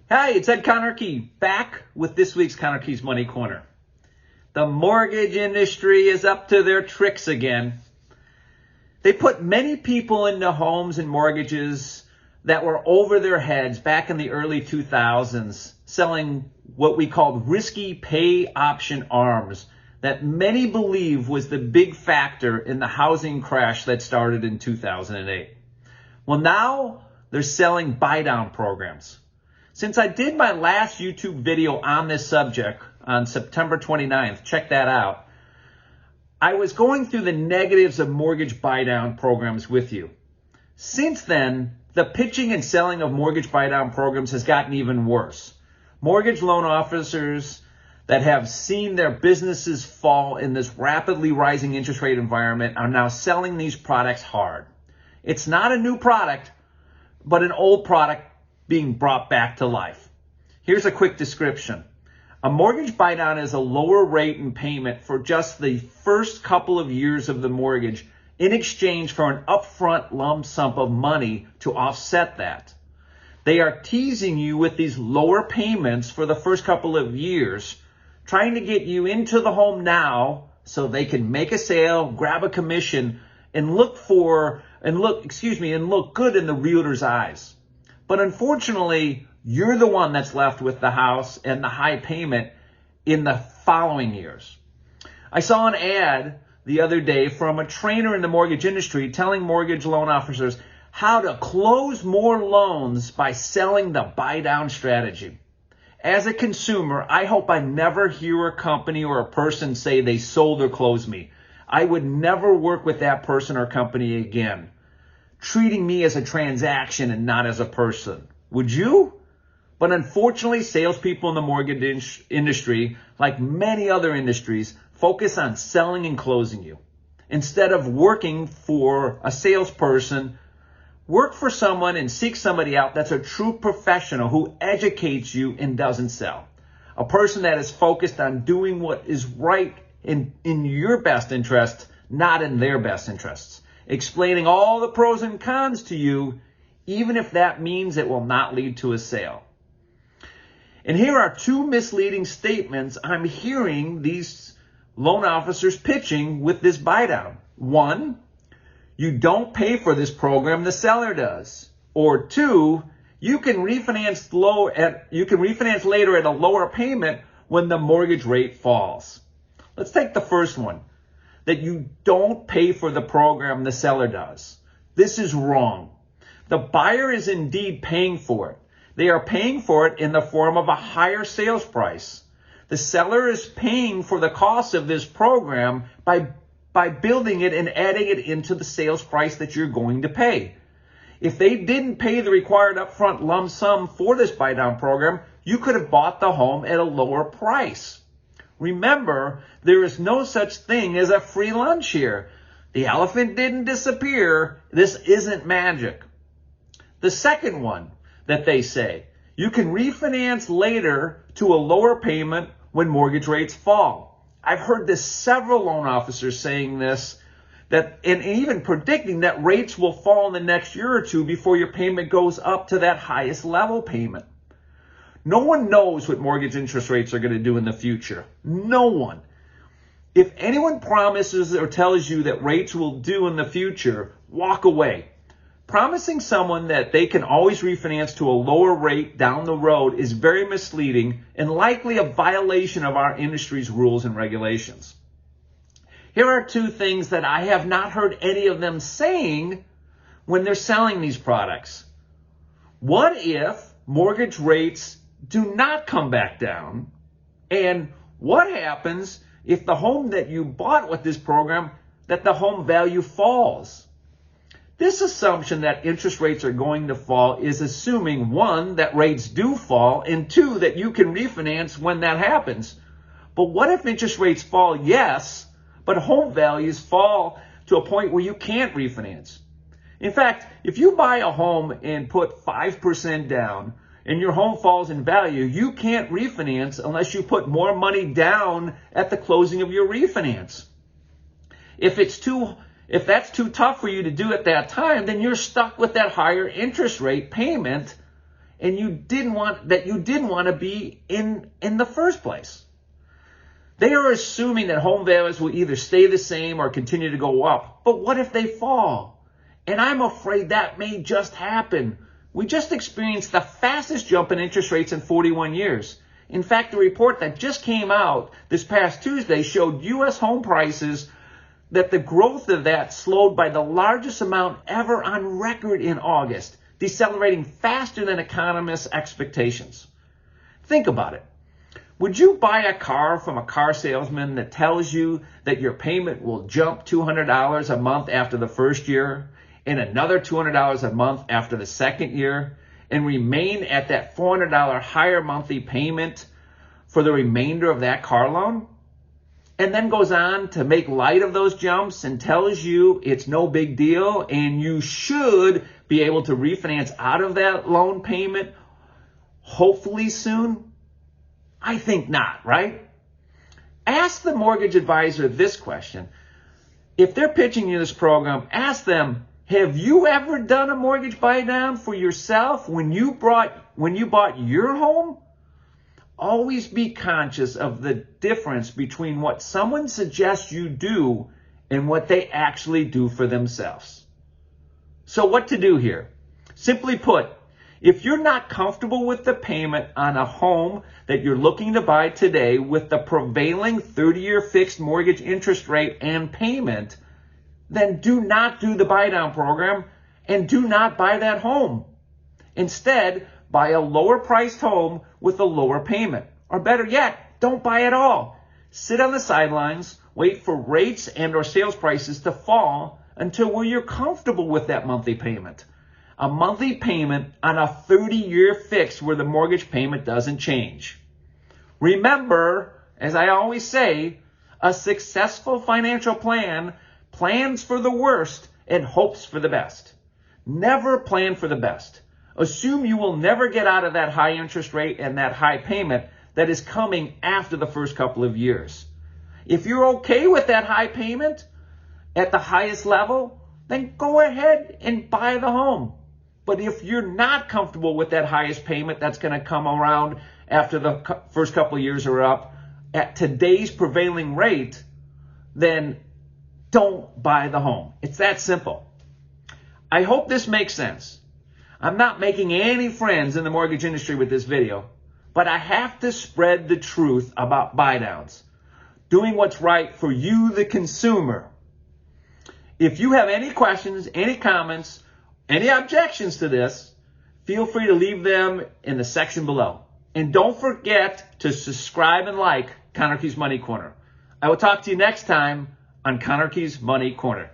Hi, it's Ed Conarchy back with this week's Conarchy's Money Corner. The mortgage industry is up to their tricks again. They put many people into homes and mortgages that were over their heads back in the early 2000s, selling what we called risky pay option arms that many believe was the big factor in the housing crash that started in 2008. Well, now they're selling buy-down programs. Since I did my last YouTube video on this subject on September 29th, check that out, I was going through the negatives of mortgage buy-down programs with you. Since then, the pitching and selling of mortgage buy-down programs has gotten even worse. Mortgage loan officers that have seen their businesses fall in this rapidly rising interest rate environment are now selling these products hard. It's not a new product, but an old product being brought back to life. Here's a quick description. A mortgage buy-down is a lower rate in payment for just the first couple of years of the mortgage in exchange for an upfront lump sum of money to offset that. They are teasing you with these lower payments for the first couple of years, trying to get you into the home now so they can make a sale, grab a commission, and look good in the realtor's eyes. But unfortunately, you're the one that's left with the house and the high payment in the following years. I saw an ad the other day from a trainer in the mortgage industry telling mortgage loan officers how to close more loans by selling the buy-down strategy. As a consumer, I hope I never hear a company or a person say they sold or closed me. I would never work with that person or company again, treating me as a transaction and not as a person. Would you? But unfortunately, salespeople in the mortgage industry, like many other industries, focus on selling and closing you. Instead of working for a salesperson, work for someone and seek somebody out that's a true professional who educates you and doesn't sell. A person that is focused on doing what is right in your best interest, not in their best interests. Explaining all the pros and cons to you, even if that means it will not lead to a sale. And here are two misleading statements I'm hearing these loan officers pitching with this buy-down. One, you don't pay for this program, the seller does. Or two, you can refinance later at a lower payment when the mortgage rate falls. Let's take the first one, that you don't pay for the program, the seller does. This is wrong. The buyer is indeed paying for it. They are paying for it in the form of a higher sales price. The seller is paying for the cost of this program by building it and adding it into the sales price that you're going to pay. If they didn't pay the required upfront lump sum for this buy-down program, you could have bought the home at a lower price. Remember, there is no such thing as a free lunch here. The elephant didn't disappear. This isn't magic. The second one that they say, you can refinance later to a lower payment when mortgage rates fall. I've heard this several loan officers saying this, and even predicting that rates will fall in the next year or two before your payment goes up to that highest level payment. No one knows what mortgage interest rates are going to do in the future. No one. If anyone promises or tells you that rates will do in the future, walk away. Promising someone that they can always refinance to a lower rate down the road is very misleading and likely a violation of our industry's rules and regulations. Here are two things that I have not heard any of them saying when they're selling these products. What if mortgage rates do not come back down? And what happens if the home that you bought with this program, that the home value falls? This assumption that interest rates are going to fall is assuming, one, that rates do fall, and two, that you can refinance when that happens. But what if interest rates fall? Yes, but home values fall to a point where you can't refinance. In fact, if you buy a home and put 5% down and your home falls in value, you can't refinance unless you put more money down at the closing of your refinance. If that's too tough for you to do at that time, then you're stuck with that higher interest rate payment and you didn't want to be in the first place. They are assuming that home values will either stay the same or continue to go up. But what if they fall? And I'm afraid that may just happen. We just experienced the fastest jump in interest rates in 41 years. In fact, the report that just came out this past Tuesday showed U.S. home prices that the growth of that slowed by the largest amount ever on record in August, decelerating faster than economists' expectations. Think about it. Would you buy a car from a car salesman that tells you that your payment will jump $200 a month after the first year and another $200 a month after the second year and remain at that $400 higher monthly payment for the remainder of that car loan? And then goes on to make light of those jumps and tells you it's no big deal and you should be able to refinance out of that loan payment hopefully soon? I think not, right? Ask the mortgage advisor this question. If they're pitching you this program, ask them, have you ever done a mortgage buy down for yourself when you bought your home? Always be conscious of the difference between what someone suggests you do and what they actually do for themselves. So what to do here? Simply put, if you're not comfortable with the payment on a home that you're looking to buy today with the prevailing 30-year fixed mortgage interest rate and payment, then do not do the buy down program and do not buy that home. Instead, buy a lower priced home with a lower payment. Or better yet, don't buy at all. Sit on the sidelines, wait for rates and or sales prices to fall until where you're comfortable with that monthly payment. A monthly payment on a 30-year fix where the mortgage payment doesn't change. Remember, as I always say, a successful financial plan plans for the worst and hopes for the best. Never plan for the best. Assume you will never get out of that high interest rate and that high payment that is coming after the first couple of years. If you're okay with that high payment at the highest level, then go ahead and buy the home. But if you're not comfortable with that highest payment that's going to come around after the first couple of years are up at today's prevailing rate, then don't buy the home. It's that simple. I hope this makes sense. I'm not making any friends in the mortgage industry with this video, but I have to spread the truth about buy downs, doing what's right for you, the consumer. If you have any questions, any comments, any objections to this, feel free to leave them in the section below. And don't forget to subscribe and like Conarchy's Money Corner. I will talk to you next time on Conarchy's Money Corner.